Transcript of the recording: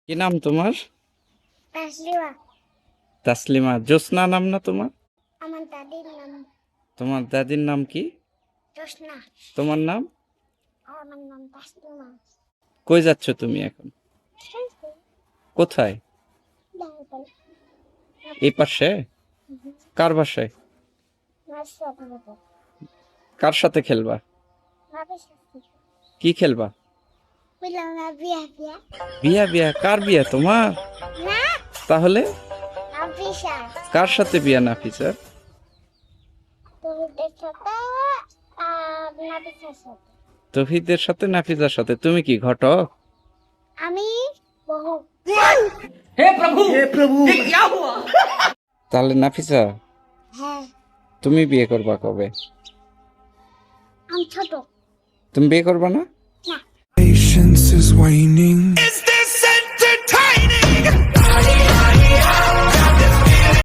কি নাম তোমার? তাসলিমা। তাসলিমা। জ্যোৎস্না নাম না তোমার? আমার দাদির নাম তোমার দাদির নাম কি? জোসনা। তোমার নাম? আমার নাম তাসলিমা। কই যাচ্ছ তুমি এখন? কোথায়? এই পাশে? কার বাসায়? কার সাথে খেলবা? কি খেলবা? বিয়া বিয়া? কার বিয়া তোমার? তাহলে কার সাথে বিয়া নাফিসা? তৌহিদের সাথে নাফিসার সাথে। তুমি কি ঘটক? আমি বহু। তাহলে নাফিসা হ্যাঁ, তুমি বিয়ে করবা কবে? আমি ছোট তুমি বিয়ে করবা না? না। Patience is waning.